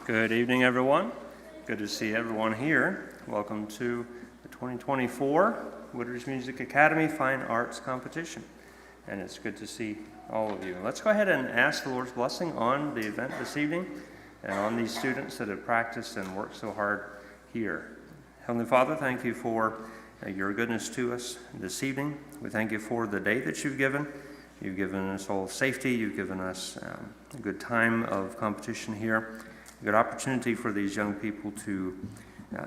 Good evening, everyone. Good to see everyone here. Welcome to the 2024 Woodridge Music Academy Fine Arts Competition. And it's good to see all of you. Let's go ahead and ask the Lord's blessing on the event this evening and on these students that have practiced and worked so hard here. Heavenly Father, thank you for your goodness to us this evening. We thank you for the day that you've given. You've given us all safety. You've given us a good time of competition here. A good opportunity for these young people to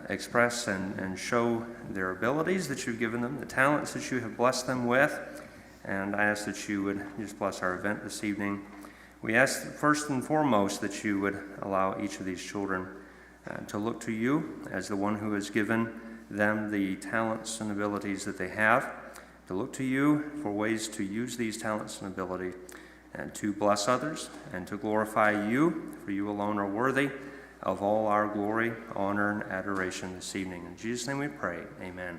express and show their abilities that you've given them, the talents that you have blessed them with. And I ask that you would just bless our event this evening. We ask first and foremost that you would allow each of these children to look to you as the one who has given them the talents and abilities that they have, to look to you for ways to use these talents and ability and to bless others and to glorify you, for you alone are worthy of all our glory, honor, and adoration this evening. In Jesus' name we pray, amen.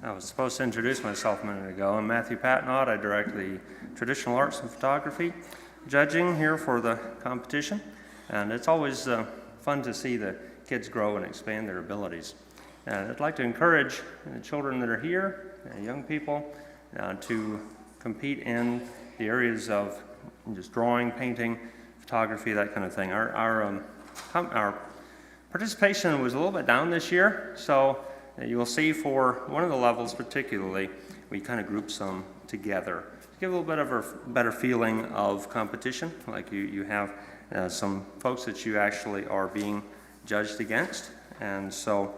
I was supposed to introduce myself a minute ago. I'm Matthew Patnott. I direct the Traditional Arts and Photography judging here for the competition. And it's always fun to see the kids grow and expand their abilities. And I'd like to encourage the children that are here, young people, to compete in the areas of just drawing, painting, photography, that kind of thing. Our participation was a little bit down this year, so you will see for one of the levels particularly, we kind of grouped some together to give a little bit of a better feeling of competition, like you have some folks that you actually are being judged against, and so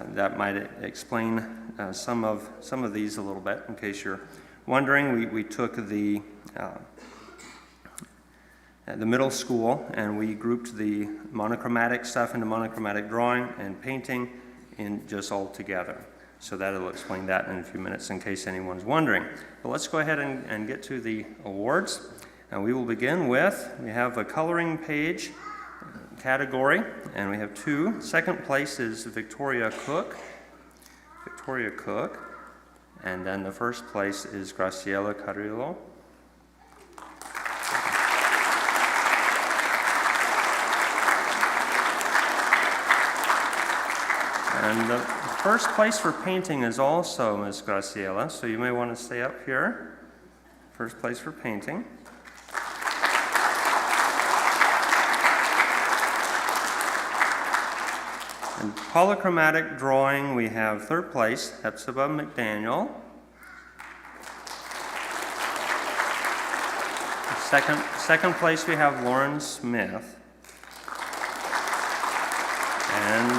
that might explain some of these a little bit. In case you're wondering, we took the middle school and we grouped the monochromatic stuff into monochromatic drawing and painting in just all together. So that'll explain that in a few minutes in case anyone's wondering. But let's go ahead and get to the awards. And we will begin with, we have a coloring page category, and we have two. Second place is Victoria Cook, and then the first place is Graciela Carrillo. And the first place for painting is also Ms. Graciela, so you may want to stay up here. First place for painting. In polychromatic drawing, we have third place, Hepzibah McDaniel. Second place, we have Lauren Smith. And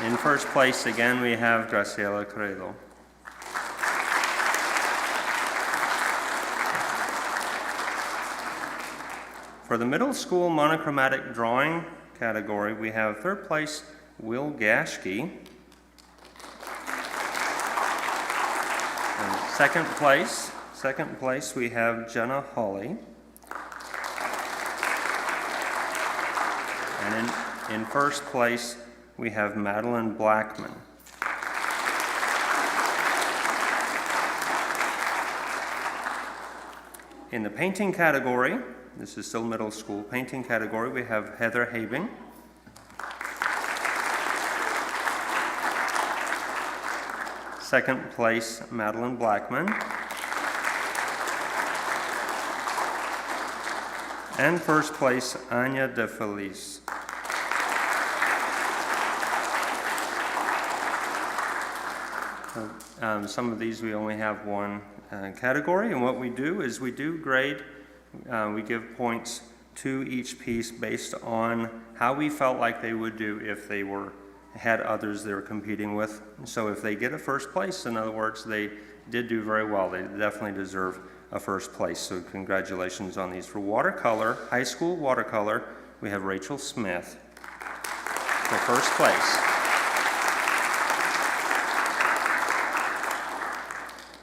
in first place, again, we have Graciela Carrero. For the middle school monochromatic drawing category, we have third place, Will Gashke. And second place, we have Jenna Hawley. And in first place, we have Madeline Blackman. In the painting category, this is still middle school painting category, we have Heather Habing. Second place, Madeline Blackman. And first place, Anya De Felice. Some of these we only have one category, and what we do is we do grade. We give points to each piece based on how we felt like they would do if they had others they were competing with. So if they get a first place, in other words, they did do very well. They definitely deserve a first place. So congratulations on these. For watercolor, high school watercolor, we have Rachel Smith for first place.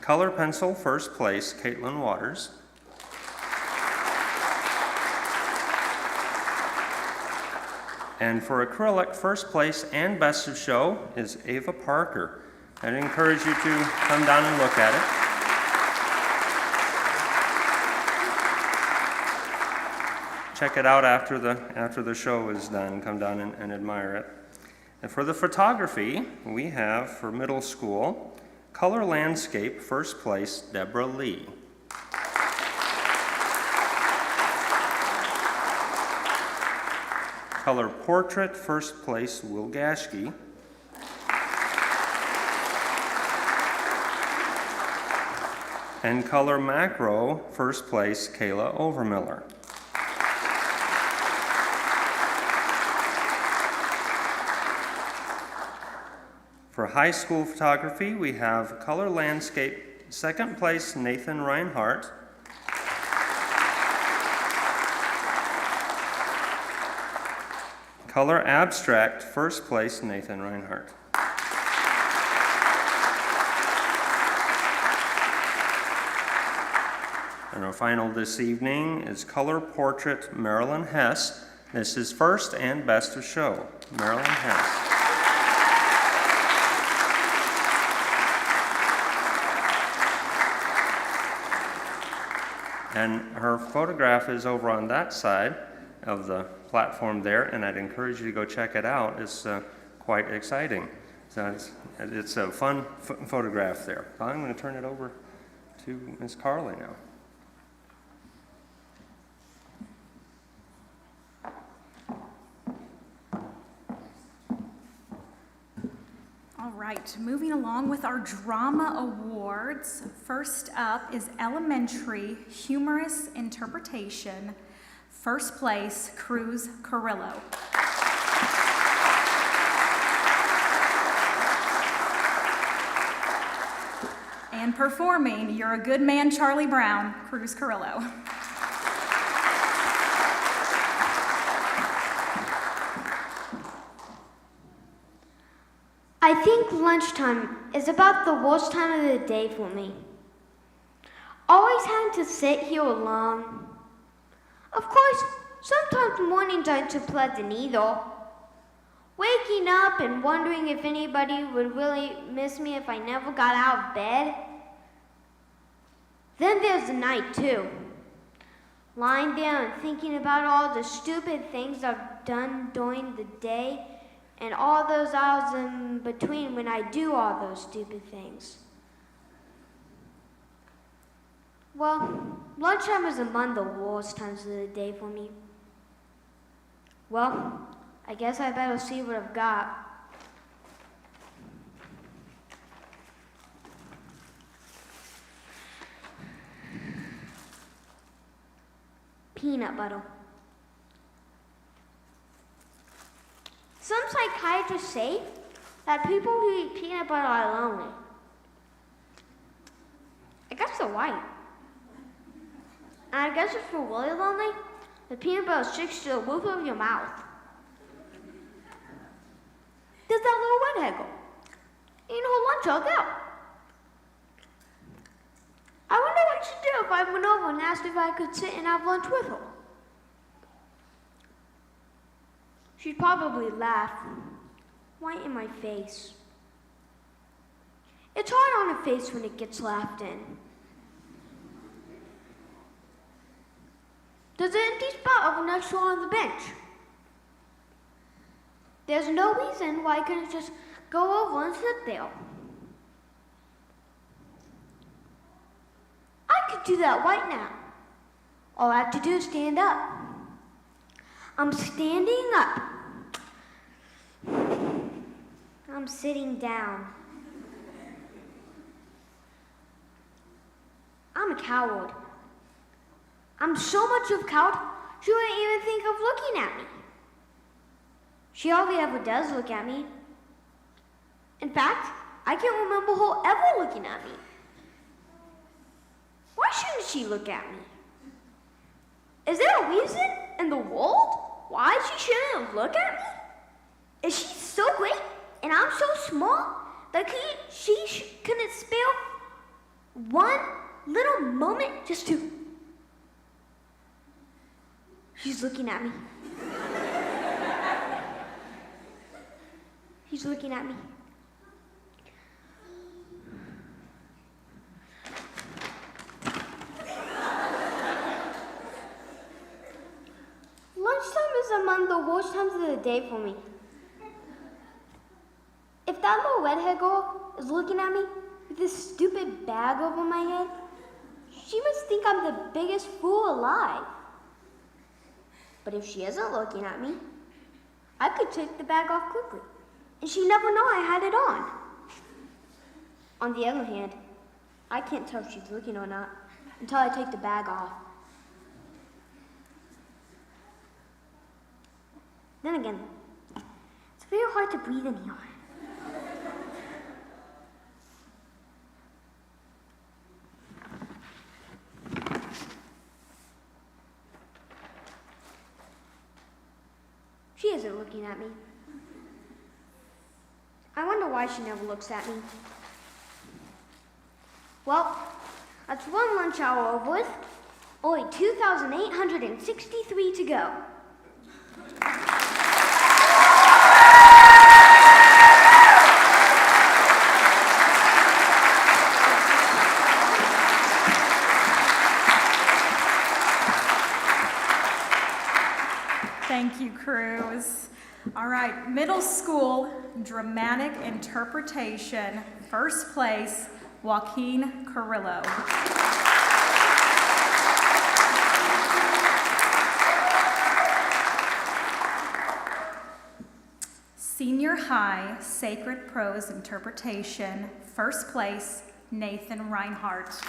Color pencil, first place, Caitlin Waters. And for acrylic, first place and best of show is Ava Parker. I'd encourage you to come down and look at it. Check it out after the show is done. Come down and admire it. And for the photography, we have for middle school, color landscape, first place, Deborah Lee. Color portrait, first place, Will Gashke. And color macro, first place, Kayla Overmiller. For high school photography, we have color landscape, second place, Nathan Reinhardt. Color abstract, first place, Nathan Reinhardt. And our final this evening is color portrait, Marilyn Hess. This is first and best of show, Marilyn Hess. And her photograph is over on that side of the platform there, and I'd encourage you to go check it out. It's quite exciting. So it's a fun photograph there. I'm going to turn it over to Ms. Carley now. All right, moving along with our drama awards. First up is elementary humorous interpretation. First place, Cruz Carrillo. And performing, You're a Good Man, Charlie Brown, Cruz Carrillo. I think lunchtime is about the worst time of the day for me. Always having to sit here alone. Of course, sometimes mornings aren't too pleasant either. Waking up and wondering if anybody would really miss me if I never got out of bed. Then there's the night too. Lying there and thinking about all the stupid things I've done during the day and all those hours in between when I do all those stupid things. Well, lunchtime is among the worst times of the day for me. Well, I guess I better see what I've got. peanut butter. Some psychiatrists say that people who eat peanut butter are lonely. I guess they're right. And I guess if you're really lonely, the peanut butter sticks to the roof of your mouth. There's that little redhead girl. Eating her lunch all out. I wonder what she'd do if I went over and asked if I could sit and have lunch with her. She'd probably laugh, right in my face. It's hard on a face when it gets laughed in. There's an empty spot over next to her on the bench. There's no reason why I couldn't just go over and sit there. I could do that right now. All I have to do is stand up. I'm standing up. I'm sitting down. I'm a coward. I'm so much of a coward, she wouldn't even think of looking at me. She hardly ever does look at me. In fact, I can't remember her ever looking at me. Why shouldn't she look at me? Is there a reason in the world why she shouldn't look at me? Is she so great and I'm so small that she couldn't spare one little moment just to... She's looking at me. He's looking at me. Lunchtime is among the worst times of the day for me. If that little redhead girl is looking at me with this stupid bag over my head, she must think I'm the biggest fool alive. But if she isn't looking at me, I could take the bag off quickly, and she'd never know I had it on. On the other hand, I can't tell if she's looking or not until I take the bag off. Then again, it's very hard to breathe in here. She isn't looking at me. I wonder why she never looks at me. Well, that's one lunch hour over with. Only 2,863 to go. Thank you, Cruz. All right, middle school dramatic interpretation, first place, Joaquin Carrillo. Senior high sacred prose interpretation, first place, Nathan Reinhardt.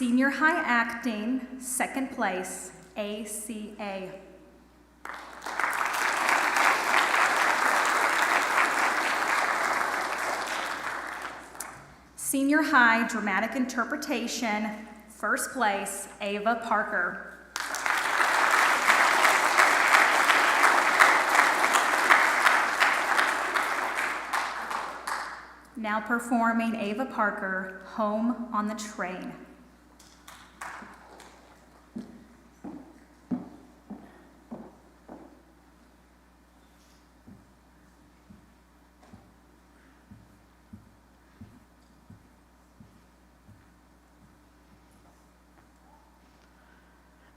Senior high acting, second place, ACA. Senior high dramatic interpretation, first place, Ava Parker. Now performing Ava Parker, Home on the Train.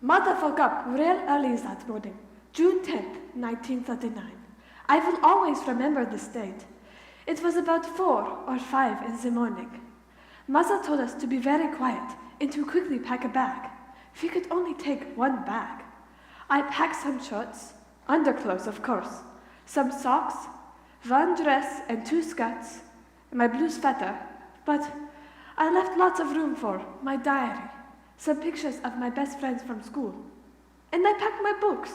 Mother woke up real early that morning, June 10th, 1939. I will always remember this date. It was about 4 or 5 in the morning. Mother told us to be very quiet and to quickly pack a bag. We could only take one bag. I packed some shorts, underclothes of course, some socks, one dress and 2 skirts, and my blue sweater, but I left lots of room for my diary, some pictures of my best friends from school, and I packed my books.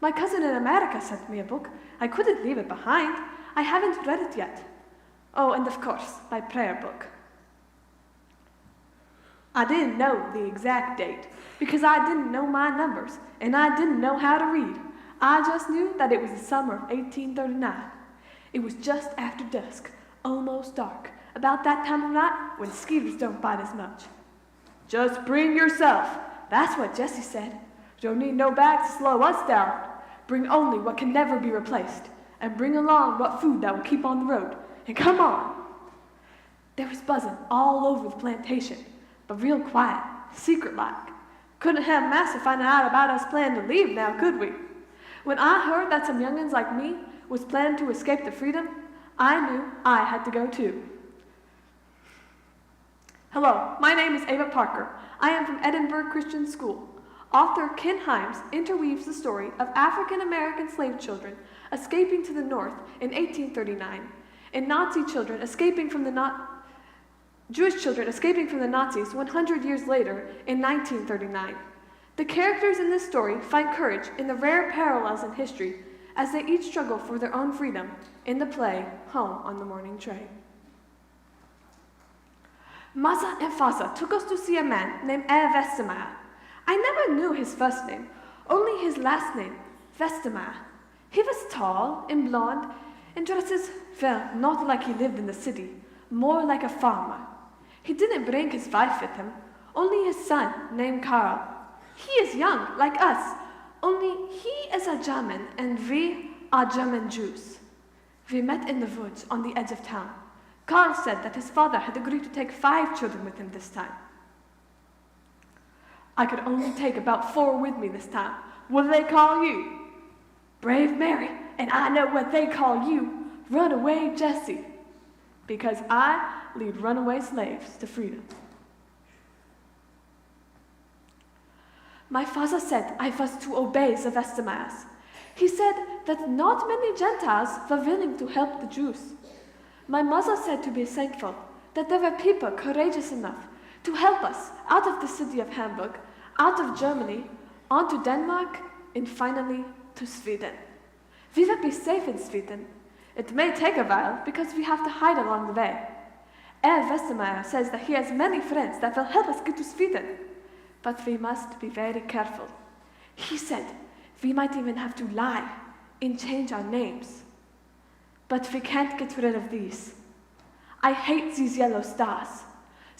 My cousin in America sent me a book. I couldn't leave it behind. I haven't read it yet. Oh, and of course, my prayer book. I didn't know the exact date because I didn't know my numbers and I didn't know how to read. I just knew that it was the summer of 1839. It was just after dusk, almost dark, about that time of night when skeeters don't bite as much. Just bring yourself. That's what Jesse said. Don't need no bag to slow us down. Bring only what can never be replaced, and bring along what food that will keep on the road. And come on. There was buzzing all over the plantation, but real quiet, secret-like. Couldn't have Master finding out about us planning to leave now, could we? When I heard that some young'uns like me was planning to escape to freedom, I knew I had to go too. Hello, my name is Ava Parker. I am from Edinburgh Christian School. Author Ken Himes interweaves the story of African-American slave children escaping to the North in 1839 and Nazi children escaping from the Jewish children escaping from the Nazis 100 years later in 1939. The characters in this story find courage in the rare parallels in history as they each struggle for their own freedom in the play Home on the Morning Train. Masa and Fasa took us to see a man named Westermeyer. I never knew his first name, only his last name, Westermeyer. He was tall and blond and dresses, well, not like he lived in the city, more like a farmer. He didn't bring his wife with him, only his son named Karl. He is young, like us, only he is a German and we are German Jews. We met in the woods on the edge of town. Karl said that his father had agreed to take 5 children with him this time. I could only take about 4 with me this time. What do they call you? Brave Mary, and I know what they call you, Runaway Jesse, because I lead runaway slaves to freedom. My father said I was to obey the Westermeyers. He said that not many Gentiles were willing to help the Jews. My mother said to be thankful that there were people courageous enough to help us out of the city of Hamburg, out of Germany, on to Denmark, and finally to Sweden. We will be safe in Sweden. It may take a while because we have to hide along the way. Herr Westermeyer says that he has many friends that will help us get to Sweden. But we must be very careful. He said we might even have to lie and change our names. But we can't get rid of these. I hate these yellow stars.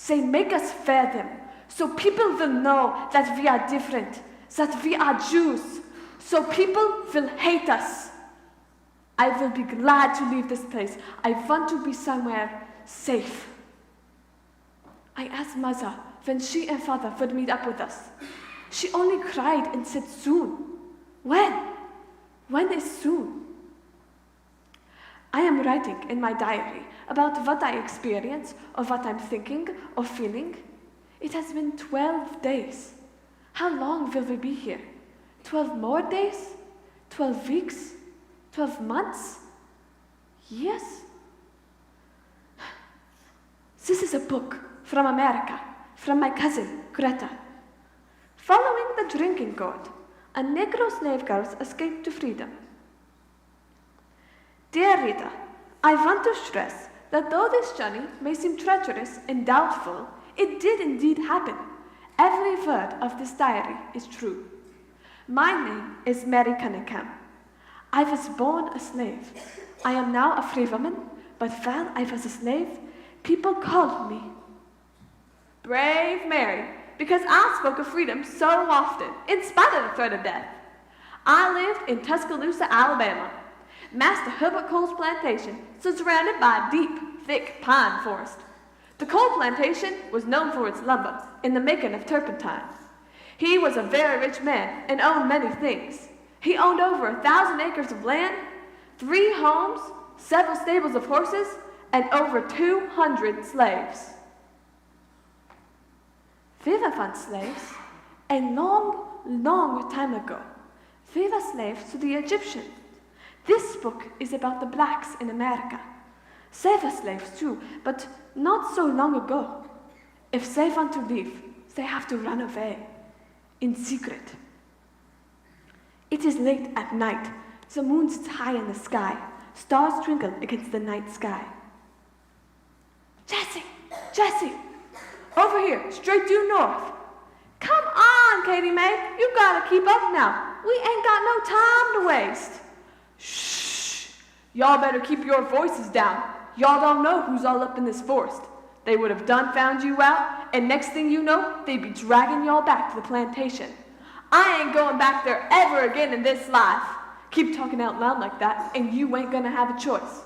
They make us wear them, so people will know that we are different, that we are Jews, so people will hate us. I will be glad to leave this place. I want to be somewhere safe. I asked Mother when she and Father would meet up with us. She only cried and said soon. When? When is soon? I am writing in my diary about what I experience, or what I'm thinking, or feeling. It has been 12 days. How long will we be here? 12 more days? 12 weeks? 12 months? Years? This is a book from America, from my cousin, Greta. Following the drinking gourd, a Negro slave girl's escape to freedom. Dear reader, I want to stress that though this journey may seem treacherous and doubtful, it did indeed happen. Every word of this diary is true. My name is Mary Cunningham. I was born a slave. I am now a free woman, but while I was a slave, people called me Brave Mary, because I spoke of freedom so often, in spite of the threat of death. I lived in Tuscaloosa, Alabama. Master Herbert Cole's plantation stood surrounded by a deep, thick pine forest. The Cole plantation was known for its lumber and the making of turpentine. He was a very rich man and owned many things. He owned over 1,000 acres of land, 3 homes, several stables of horses, and over 200 slaves. We were once slaves, a long, long time ago. We were slaves to the Egyptians. This book is about the blacks in America. They were slaves too, but not so long ago. If they want to leave, they have to run away, in secret. It is late at night. The moon sits high in the sky. Stars twinkle against the night sky. Jesse! Jesse! Over here, straight due north. Come on, Katie Mae. You gotta keep up now. We ain't got no time to waste. Shh! Y'all better keep your voices down. Y'all don't know who's all up in this forest. They would have done found you out, and next thing you know, they'd be dragging y'all back to the plantation. I ain't going back there ever again in this life. Keep talking out loud like that, and you ain't gonna have a choice.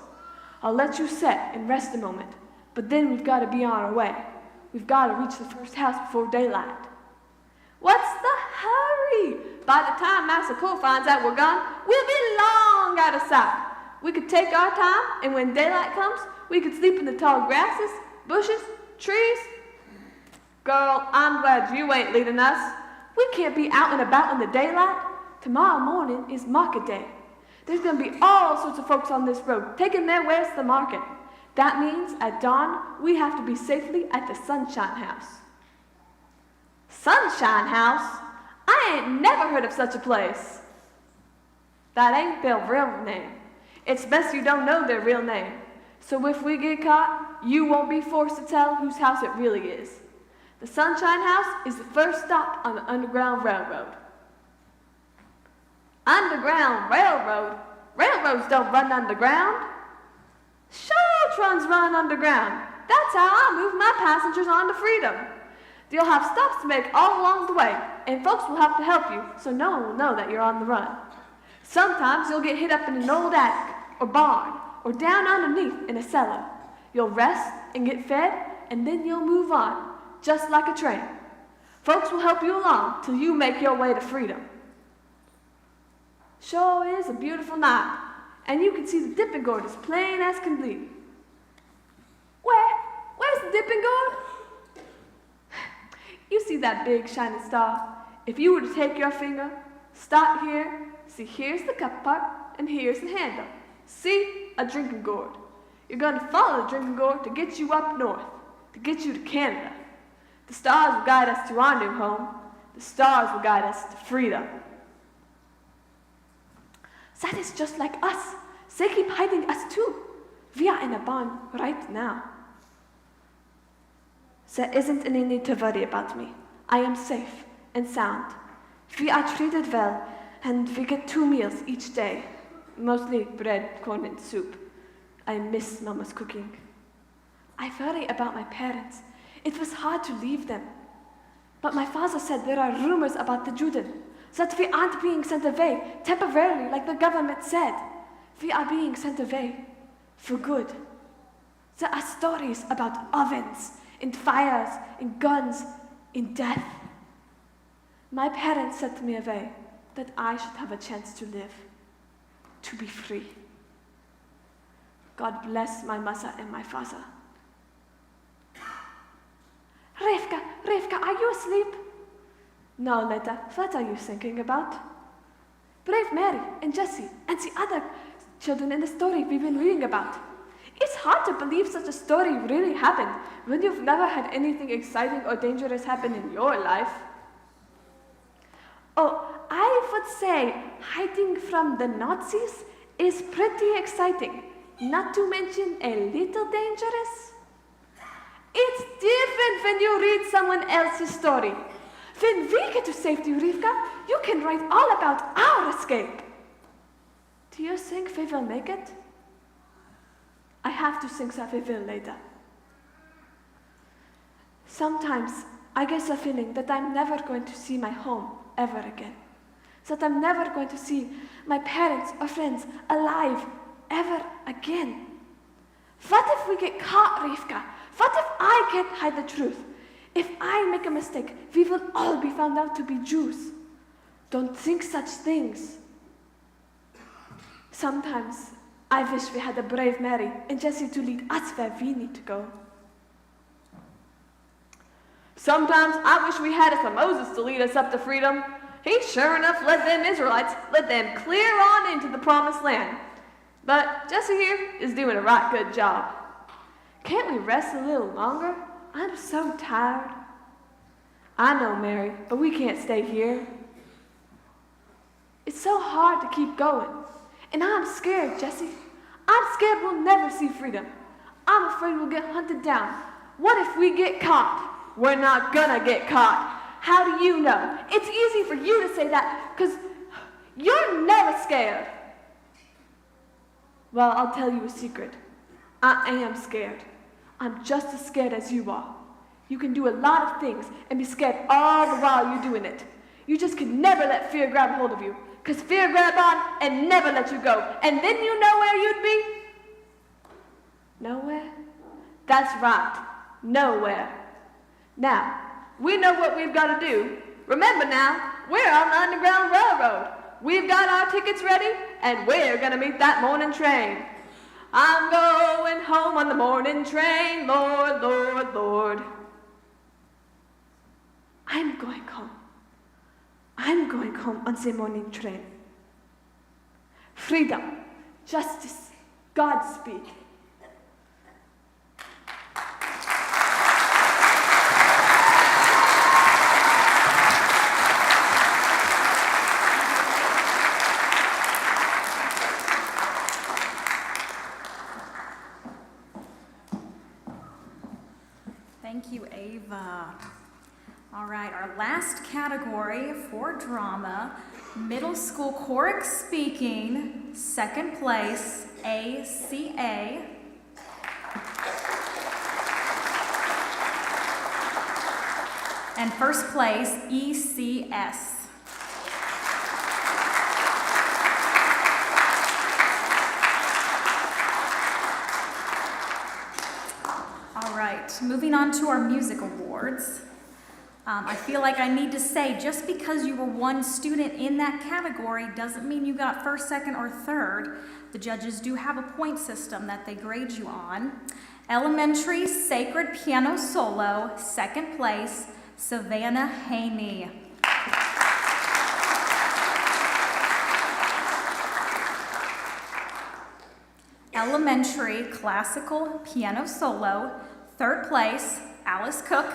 I'll let you sit and rest a moment, but then we've got to be on our way. We've got to reach the first house before daylight. What's the hurry? By the time Master Cole finds out we're gone, we'll be long out of sight. We could take our time, and when daylight comes, we could sleep in the tall grasses, bushes, trees. Girl, I'm glad you ain't leading us. We can't be out and about in the daylight. Tomorrow morning is market day. There's going to be all sorts of folks on this road taking their wares to the market. That means at dawn, we have to be safely at the Sunshine House. Sunshine House? I ain't never heard of such a place. That ain't their real name. It's best you don't know their real name. So if we get caught, you won't be forced to tell whose house it really is. The Sunshine House is the first stop on the Underground Railroad. Underground Railroad? Railroads don't run underground. Sure, trains run underground. That's how I move my passengers on to freedom. You'll have stops to make all along the way, and folks will have to help you so no one will know that you're on the run. Sometimes you'll get hid up in an old attic, or barn, or down underneath in a cellar. You'll rest and get fed, and then you'll move on, just like a train. Folks will help you along till you make your way to freedom. Sure is a beautiful night, and you can see the dipping gourd as plain as can be. Where's the dipping gourd? You see that big shining star? If you were to take your finger, start here, see here's the cup part, and here's the handle. See? A drinking gourd. You're going to follow the drinking gourd to get you up north, to get you to Canada. The stars will guide us to our new home. The stars will guide us to freedom. That is just like us. They keep hiding us too. We are in a barn right now. There isn't any need to worry about me. I am safe and sound. We are treated well, and we get 2 meals each day. Mostly bread, corn, and soup. I miss Mama's cooking. I worry about my parents. It was hard to leave them. But my father said there are rumors about the Juden, that we aren't being sent away temporarily like the government said. We are being sent away for good. There are stories about ovens, and fires, and guns, and death. My parents sent me away that I should have a chance to live, to be free. God bless my mother and my father. Rivka, are you asleep? No, Letta, what are you thinking about? Brave Mary and Jessie and the other children in the story we've been reading about. It's hard to believe such a story really happened when you've never had anything exciting or dangerous happen in your life. Oh, I would say hiding from the Nazis is pretty exciting, not to mention a little dangerous. It's different when you read someone else's story. When we get to safety, Rivka, you can write all about our escape. Do you think we will make it? I have to think that we will later. Sometimes I get a feeling that I'm never going to see my home ever again. That I'm never going to see my parents or friends alive ever again. What if we get caught, Rivka? What if I can't hide the truth? If I make a mistake, we will all be found out to be Jews. Don't think such things. Sometimes I wish we had a brave Mary and Jessie to lead us where we need to go. Sometimes I wish we had a Moses to lead us up to freedom. He sure enough led them Israelites, led them clear on into the promised land. But Jesse here is doing a right good job. Can't we rest a little longer? I'm so tired. I know, Mary, but we can't stay here. It's so hard to keep going. And I'm scared, Jesse. I'm scared we'll never see freedom. I'm afraid we'll get hunted down. What if we get caught? We're not gonna get caught. How do you know? It's easy for you to say that because you're never scared. Well, I'll tell you a secret. I am scared. I'm just as scared as you are. You can do a lot of things and be scared all the while you're doing it. You just can never let fear grab hold of you, because fear grabs on and never let you go. And then you know where you'd be? Nowhere? That's right. Nowhere. Now, we know what we've got to do. Remember now, we're on the Underground Railroad. We've got our tickets ready, and we're going to meet that morning train. I'm going home on the morning train, Lord, Lord, Lord. I'm going home. I'm going home on the morning train. Freedom, justice, Godspeed. Thank you, Ava. All right, our last category for drama, middle school choric speaking, second place, ACA. And first place, ECS. All right, moving on to our music awards. I feel like I need to say, just because you were one student in that category doesn't mean you got first, second, or third. The judges do have a point system that they grade you on. Elementary Sacred Piano Solo, second place, Savannah Haney. Elementary Classical Piano Solo, third place, Alice Cook.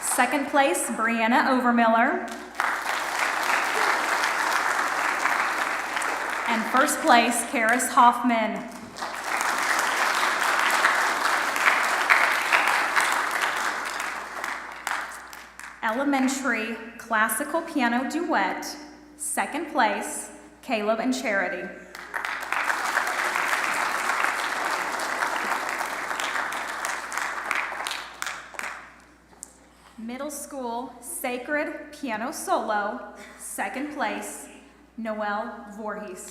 Second place, Brianna Overmiller. And first place, Karis Hoffman. Elementary Classical Piano Duet, second place, Caleb and Charity. Middle School Sacred Piano Solo, second place, Noelle Voorhees.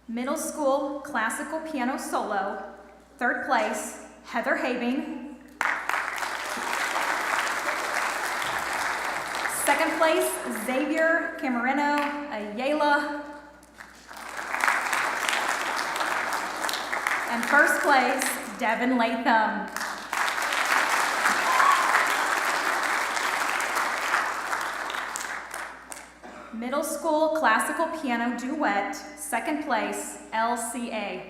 Middle School Classical Piano Solo, third place, Heather Habing. Second place, Xavier Camareno Ayala. And first place, Devin Latham. Middle School Classical Piano Duet, second place, LCA.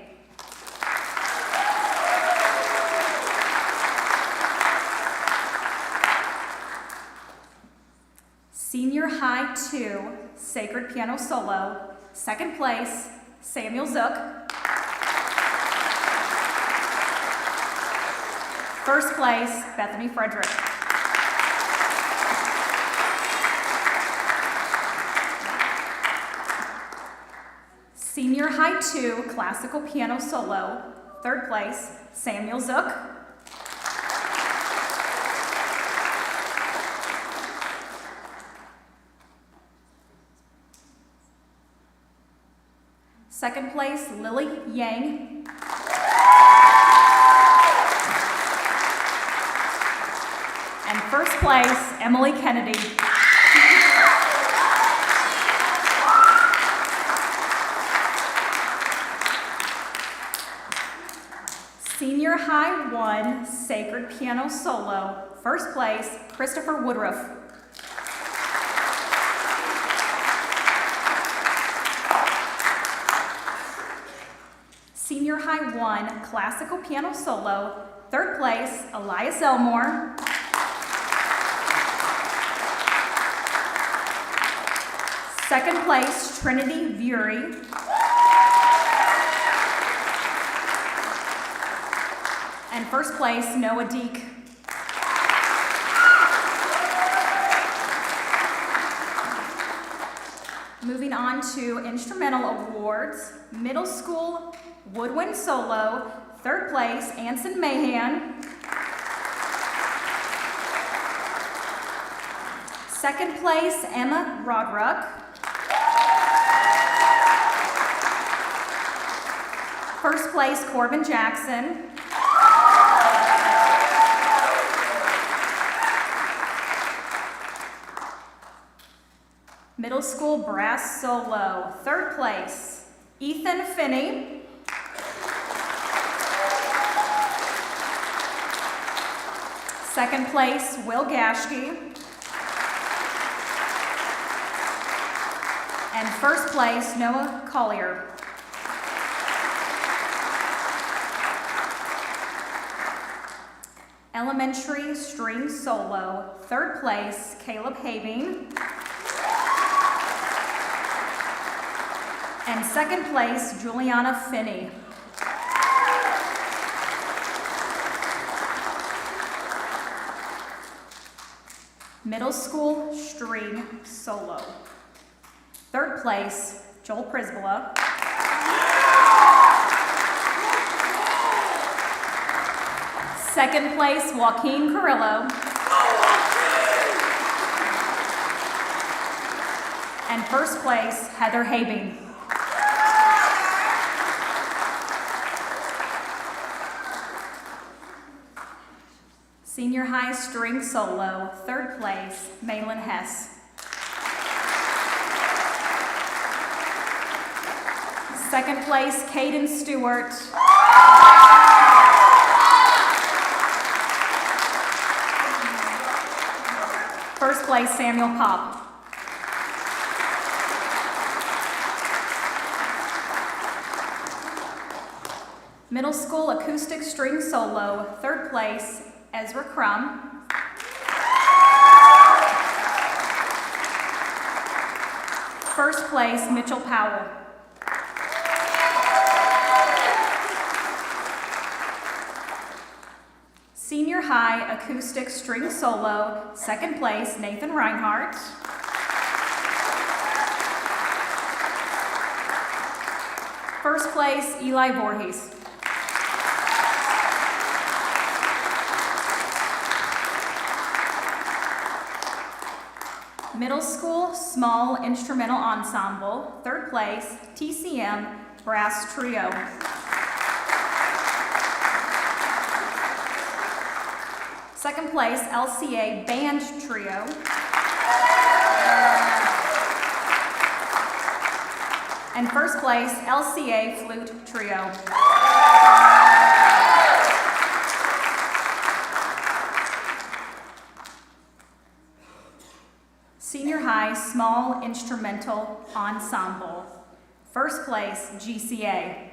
Senior High 2 Sacred Piano Solo, second place, Samuel Zook. First place, Bethany Frederick. Senior High 2 Classical Piano Solo, third place, Samuel Zook. Second place, Lily Yang. And first place, Emily Kennedy. Senior High 1, Sacred Piano Solo. First place, Christopher Woodruff. Senior High 1, Classical Piano Solo. Third place, Elias Elmore. Second place, Trinity Vury. And first place, Noah Deek. Moving on to instrumental awards, middle school woodwind solo, third place, Anson Mahan. Second place, Emma Rodruck. First place, Corbin Jackson. Middle school brass solo, third place, Ethan Finney. Second place, Will Gashke. And first place, Noah Collier. Elementary string solo, third place, Caleb Having. And second place, Juliana Finney. Middle school string solo. Third place, Joel Prisbilla. Second place, Joaquin Carrillo. And first place, Heather Habing. Senior high string solo, third place, Malin Hess. Second place, Caden Stewart. First place, Samuel Pop. Middle school acoustic string solo, third place, Ezra Crum. First place, Mitchell Powell. Senior high acoustic string solo, second place, Nathan Reinhardt. First place, Eli Voorhees. Middle school small instrumental ensemble, third place, TCM brass trio. Second place, LCA band trio. And first place, LCA flute trio. Senior high small instrumental ensemble. First place, GCA.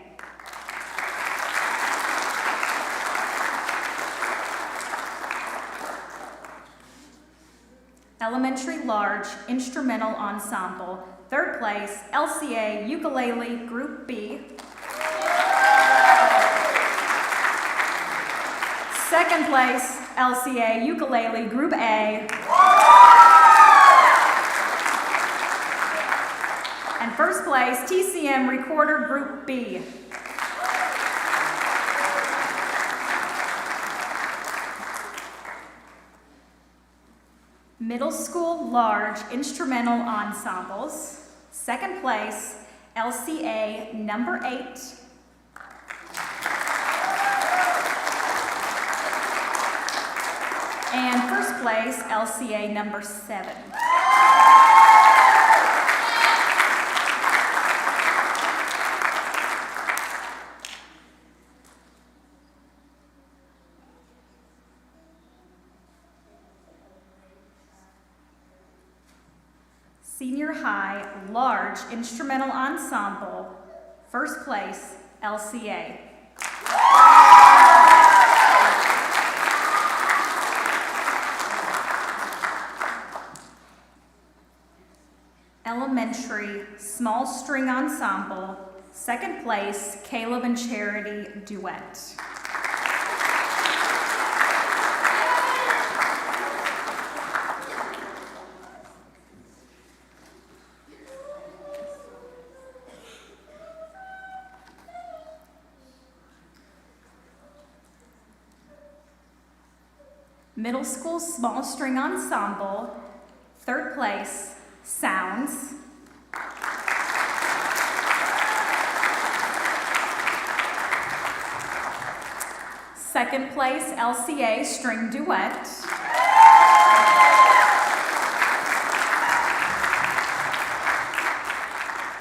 Elementary large instrumental ensemble. Third place, LCA ukulele group B. Second place, LCA ukulele group A. And first place, TCM recorder group B. Middle school large instrumental ensembles. Second place, LCA number 8. And first place, LCA number 7. Senior High Large Instrumental Ensemble, first place, LCA. Elementary Small String Ensemble, second place, Caleb and Charity Duet. Middle School Small String Ensemble, third place, Sounds. Second place, LCA String Duet.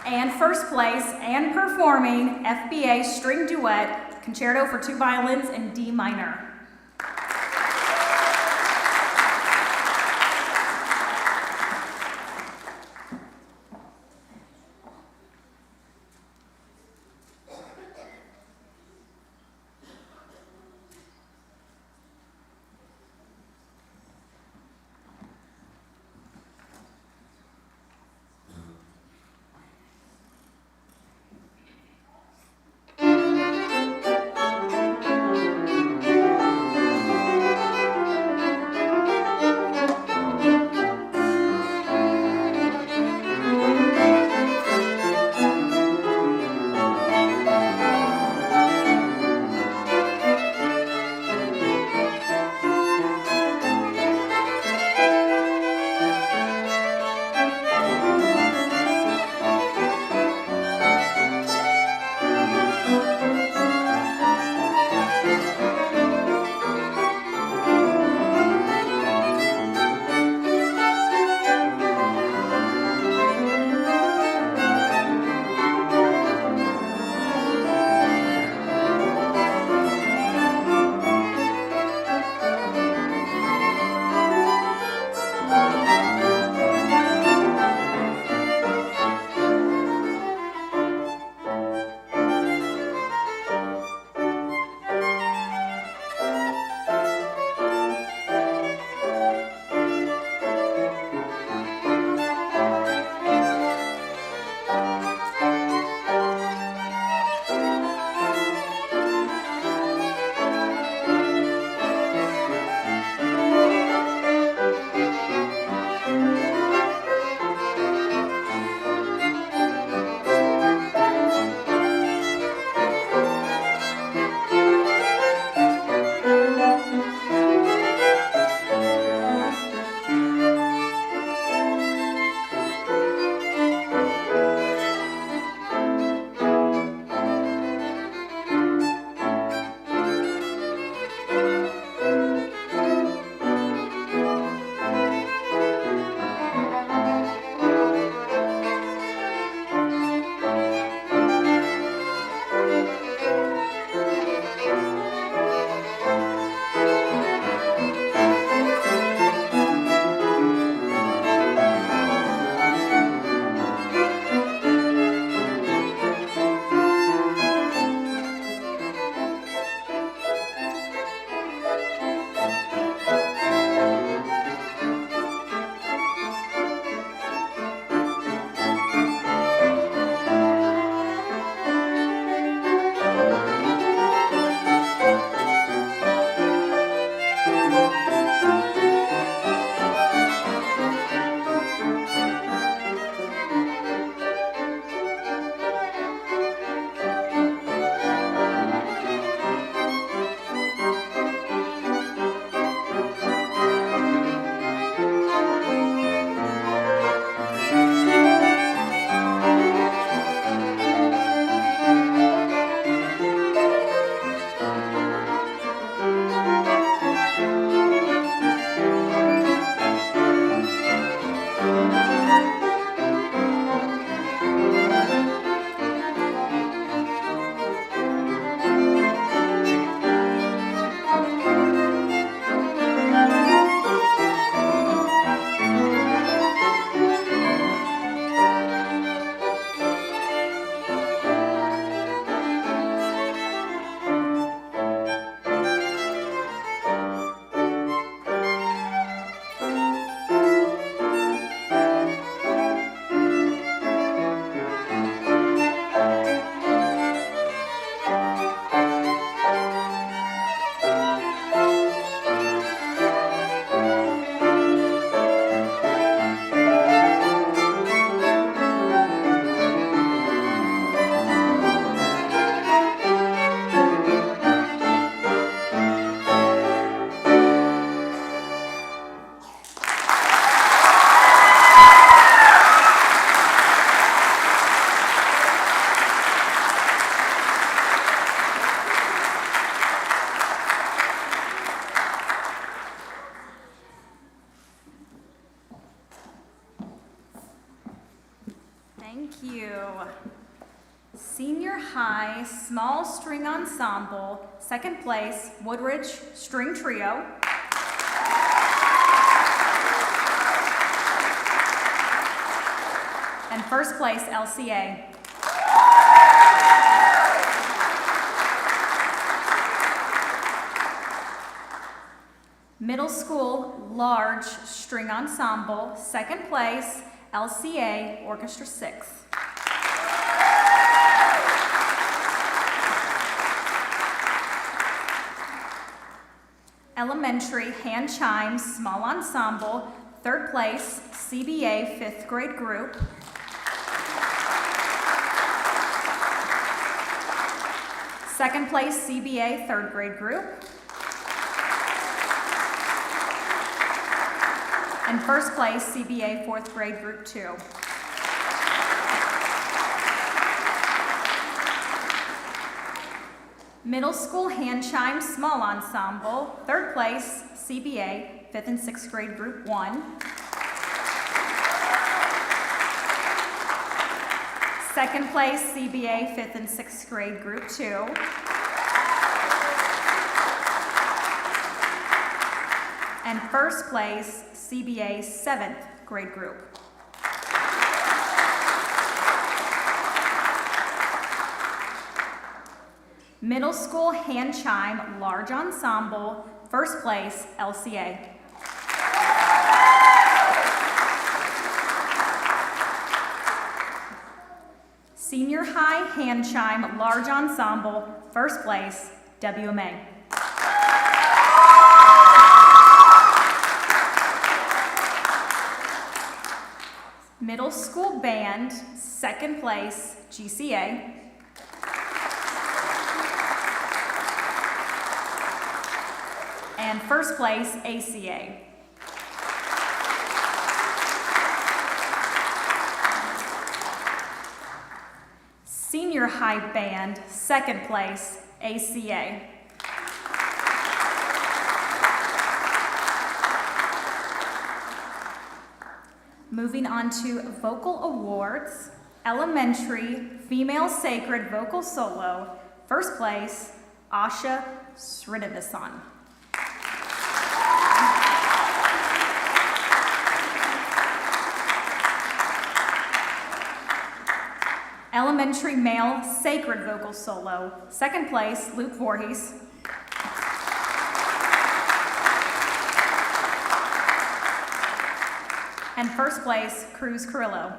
And first place, and performing, FBA String Duet, Concerto for two violins in D minor. Thank you. Senior High Small String Ensemble, second place, Woodridge String Trio. And first place, LCA. Middle School Large String Ensemble, second place, LCA Orchestra 6. Elementary Hand Chimes Small Ensemble, third place, CBA 5th grade group. Second place, CBA 3rd grade group. And first place, CBA 4th grade group 2. Middle School Hand Chime Small Ensemble, third place, CBA 5th and 6th grade group 1. Second place, CBA 5th and 6th grade group 2. And first place, CBA 7th grade group. Middle School Hand Chime Large Ensemble, first place, LCA. Senior High Hand Chime Large Ensemble, first place, WMA. Middle School Band, second place, GCA. And first place, ACA. Senior High Band, second place, ACA. Moving on to vocal awards. Elementary Female Sacred Vocal Solo, first place, Asha Srinivasan. Elementary Male Sacred Vocal Solo, second place, Luke Voorhees. And first place, Cruz Carrillo.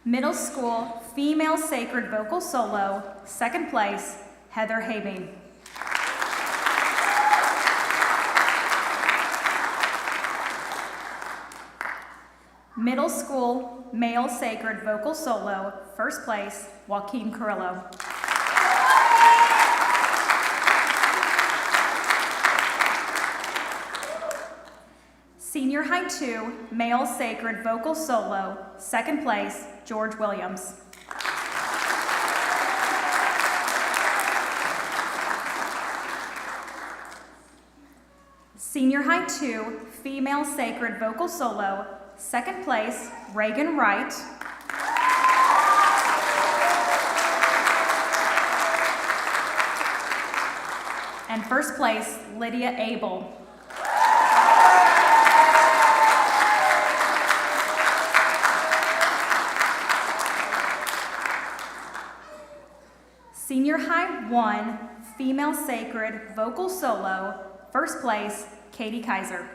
Middle School Female Sacred Vocal Solo, second place, Heather Habing. Middle School Male Sacred Vocal Solo, first place, Joaquin Carrillo. Senior High 2 Male Sacred Vocal Solo, second place, George Williams. Senior High 2 Female Sacred Vocal Solo, second place, Reagan Wright. And first place, Lydia Abel. Senior High 1 Female Sacred Vocal Solo, first place, Katie Kaiser.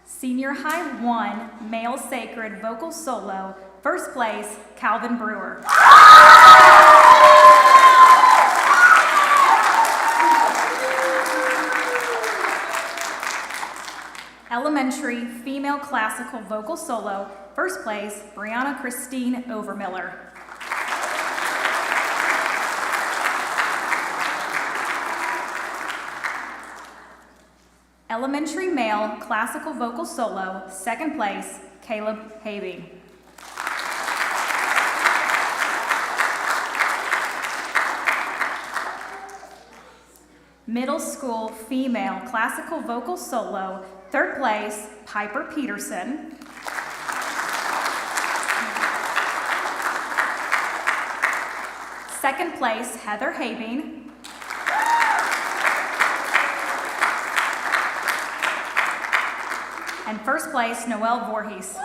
Senior High 1 Male Sacred Vocal Solo, first place, Calvin Brewer. Elementary Female Classical Vocal Solo, first place, Brianna Christine Overmiller. Elementary Male Classical Vocal Solo, second place, Caleb Havey. Middle School Female Classical Vocal Solo, third place, Piper Peterson. Second place, Heather Habing. And first place, Noelle Voorhees.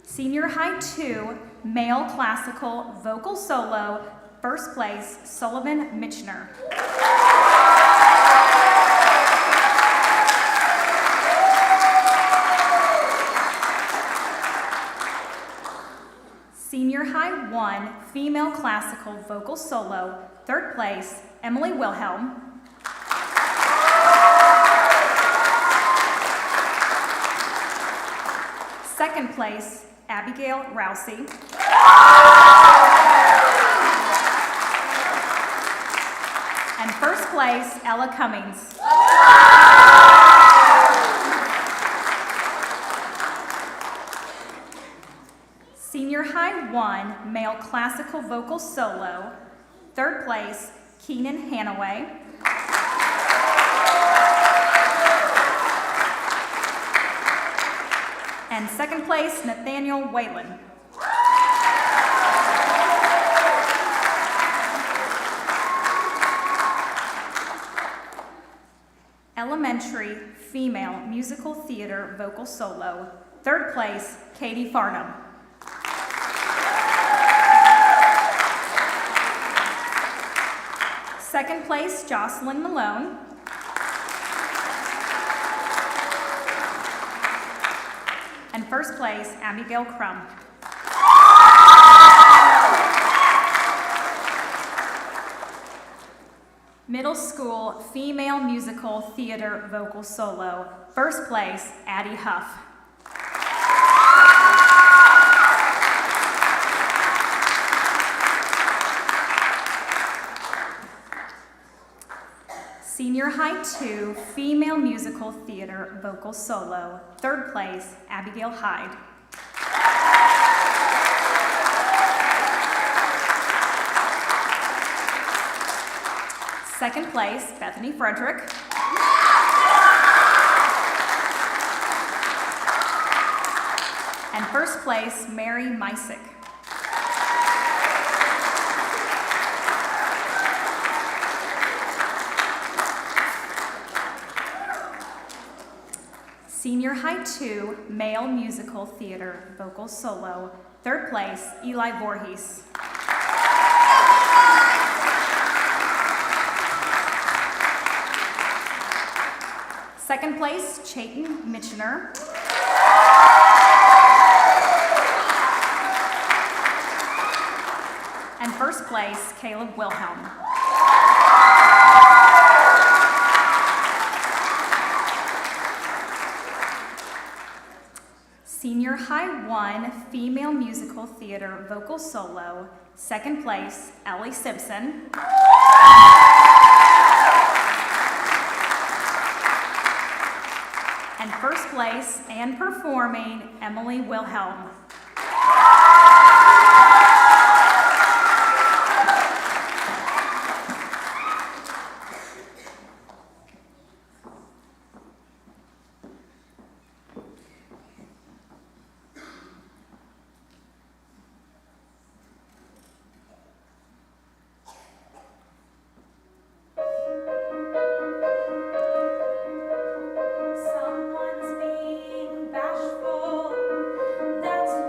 Senior High 2, Male Classical Vocal Solo, first place, Sullivan Mitchner. Senior High 1, Female Classical Vocal Solo, third place, Emily Wilhelm. Second place, Abigail Rousey. And first place, Ella Cummings. Senior High 1, Male Classical Vocal Solo, third place, Keenan Hanaway. And second place, Nathaniel Whalen. Elementary Female Musical Theater Vocal Solo, third place, Katie Farnham. Second place, Jocelyn Malone. And first place, Abigail Crum. Middle School Female Musical Theater Vocal Solo, first place, Addie Huff. Senior High 2, Female Musical Theater Vocal Solo, third place, Abigail Hyde. Second place, Bethany Frederick. And first place, Mary Mysick. Senior High 2, Male Musical Theater Vocal Solo, third place, Eli Voorhees. Second place, Chayton Mitchner. And first place, Caleb Wilhelm. Senior High 1, Female Musical Theater Vocal Solo, second place, Ellie Simpson. And first place, and performing, Emily Wilhelm. Someone's being bashful, that's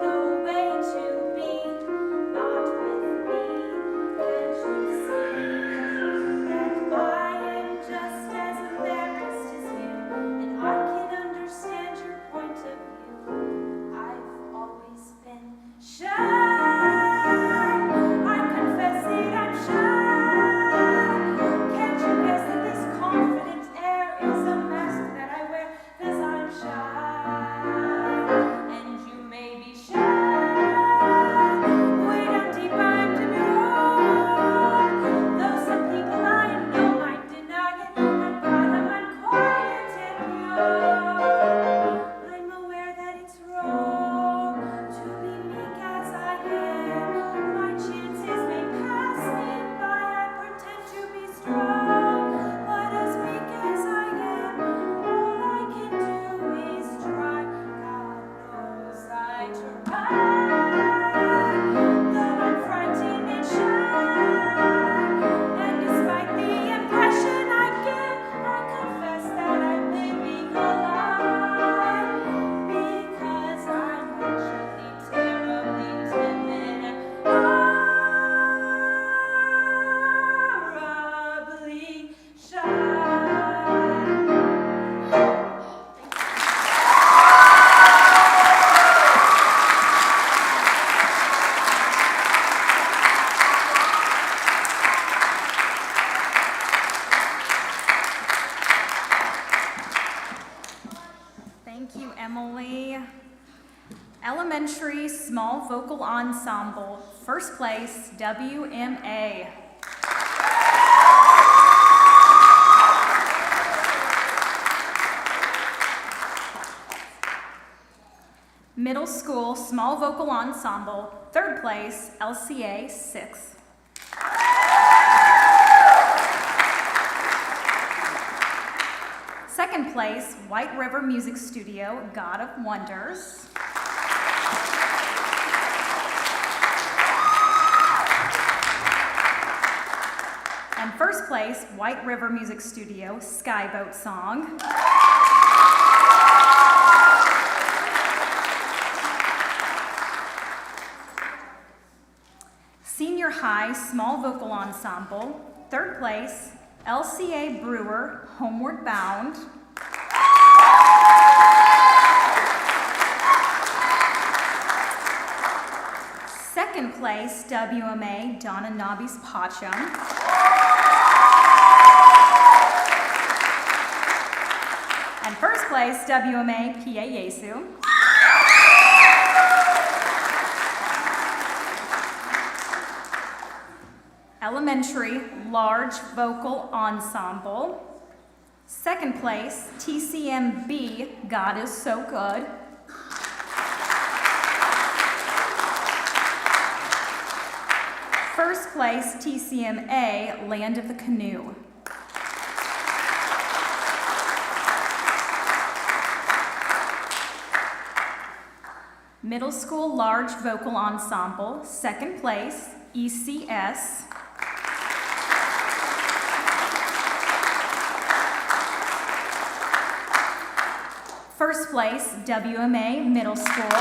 Elementary Small Vocal Ensemble, first place, WMA. Middle School Small Vocal Ensemble, third place, LCA 6. Second place, White River Music Studio, God of Wonders. And first place, White River Music Studio, Skyboat Song. Senior High Small Vocal Ensemble, third place, LCA Brewer, Homeward Bound. Second place, WMA, Donna Nobby's Pacham. And first place, WMA, PA Yesu. Elementary Large Vocal Ensemble. Second place, TCMB, God is So Good. First place, TCMA, Land of the Canoe. Middle School Large Vocal Ensemble, second place, ECS. First place, WMA Middle School.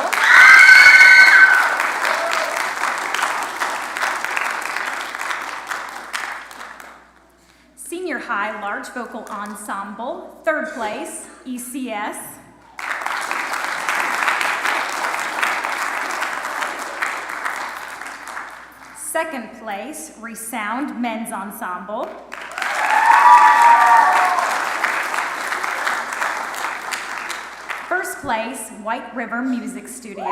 Senior High Large Vocal Ensemble, third place, ECS. Second place, Resound Men's Ensemble. First place, White River Music Studio.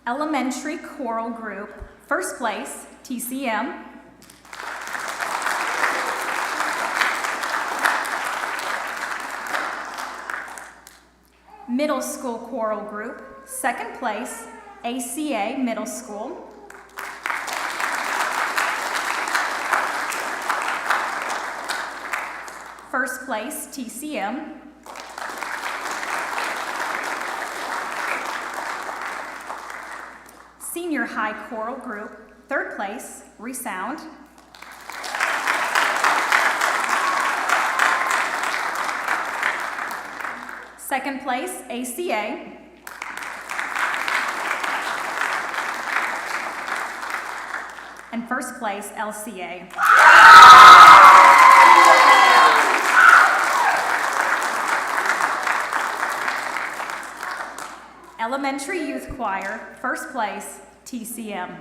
Elementary Choral Group, first place, TCM. Middle School Choral Group, second place, ACA Middle School. First place, TCM. Senior High Choral Group, third place, Resound. Second place, ACA. And first place, LCA. Elementary Youth Choir, first place, TCM.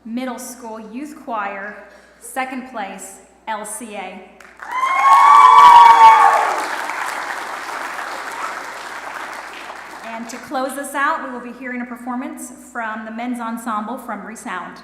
Middle School Youth Choir, second place, LCA. And to close us out, we will be hearing a performance from the men's ensemble from Resound.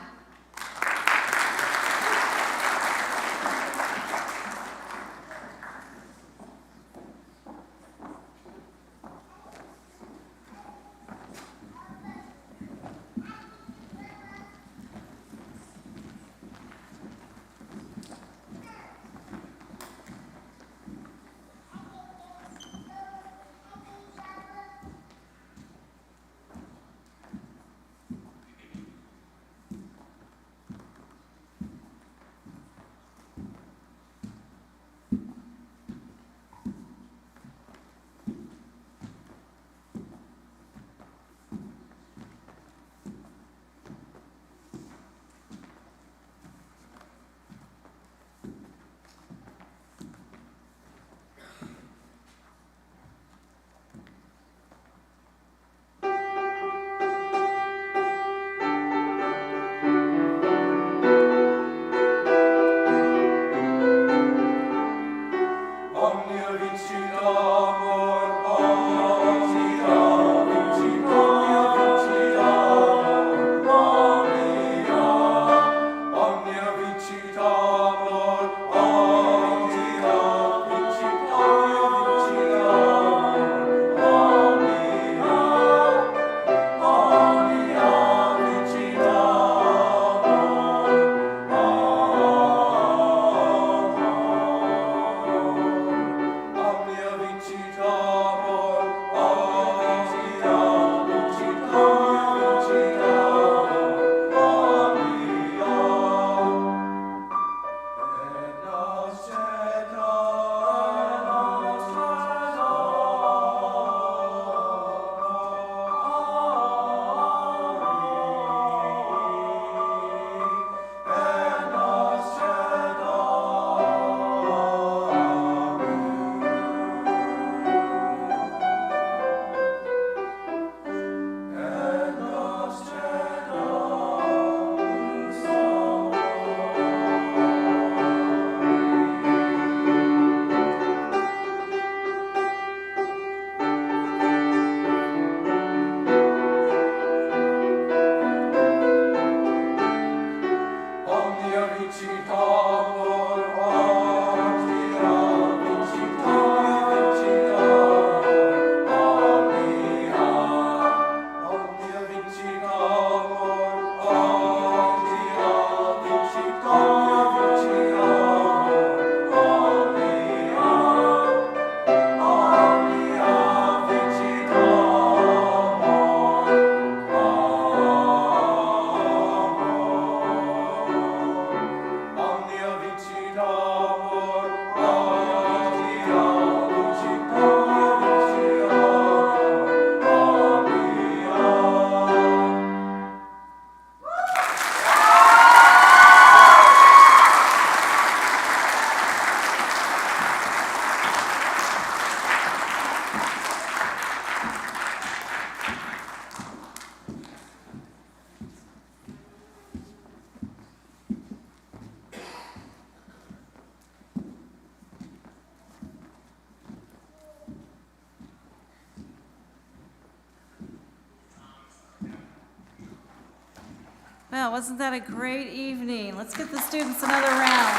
Wow, wasn't that a great evening? Let's give the students another round.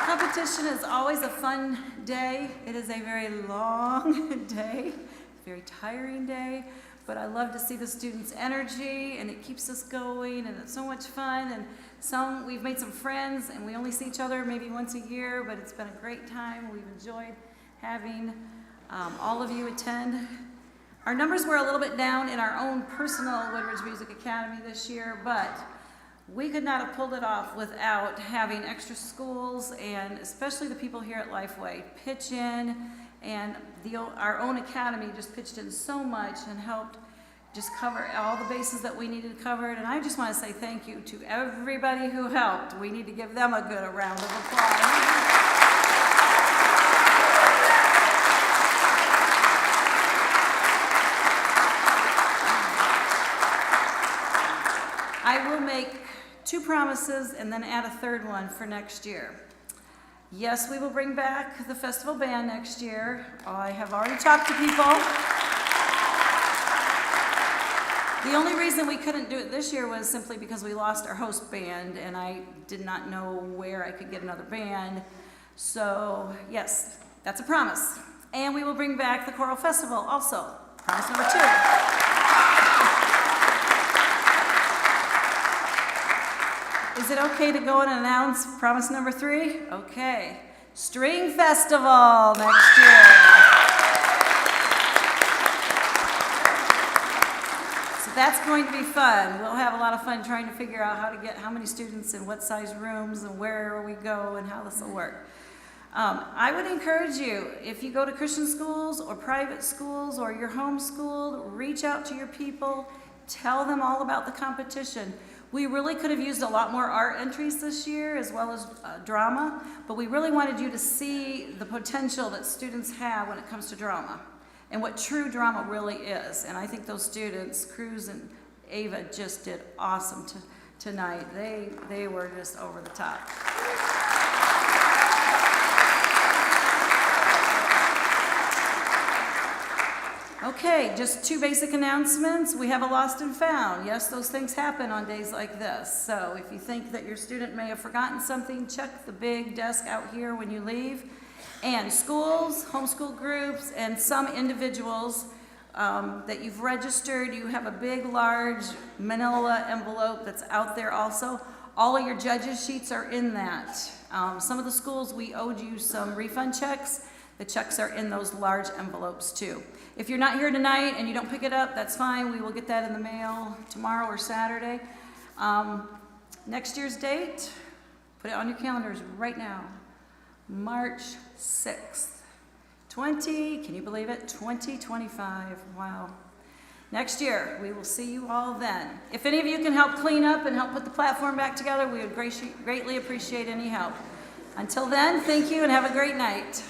Competition is always a fun day. It is a very long day, very tiring day, but I love to see the students' energy, and it keeps us going, and it's so much fun. And we've made some friends, and we only see each other maybe once a year, but it's been a great time. We've enjoyed having all of you attend. Our numbers were a little bit down in our own personal Woodridge Music Academy this year, but we could not have pulled it off without having extra schools, and especially the people here at Lifeway pitch in, and our own academy just pitched in so much and helped just cover all the bases that we needed covered. And I just want to say thank you to everybody who helped. We need to give them a good round of applause. I will make 2 promises and then add a 3rd one for next year. Yes, we will bring back the festival band next year. I have already talked to people. The only reason we couldn't do it this year was simply because we lost our host band, and I did not know where I could get another band. So yes, that's a promise. And we will bring back the choral festival also. Promise number 2. Is it okay to go and announce promise number 3? Okay. String Festival next year. So that's going to be fun. We'll have a lot of fun trying to figure out how to get how many students in what size rooms and where we go and how this will work. I would encourage you, if you go to Christian schools or private schools or you're homeschooled, reach out to your people, tell them all about the competition. We really could have used a lot more art entries this year, as well as drama, but we really wanted you to see the potential that students have when it comes to drama and what true drama really is. And I think those students, Cruz and Ava, just did awesome tonight. They were just over the top. Okay, just 2 basic announcements. We have a lost and found. Yes, those things happen on days like this. So if you think that your student may have forgotten something, check the big desk out here when you leave. And schools, homeschool groups, and some individuals that you've registered, you have a big, large manila envelope that's out there also. All of your judges' sheets are in that. Some of the schools, we owed you some refund checks. The checks are in those large envelopes too. If you're not here tonight and you don't pick it up, that's fine. We will get that in the mail tomorrow or Saturday. Next year's date, put it on your calendars right now. March 6th. Can you believe it? 2025. Wow. Next year, we will see you all then. If any of you can help clean up and help put the platform back together, we would greatly appreciate any help. Until then, thank you and have a great night.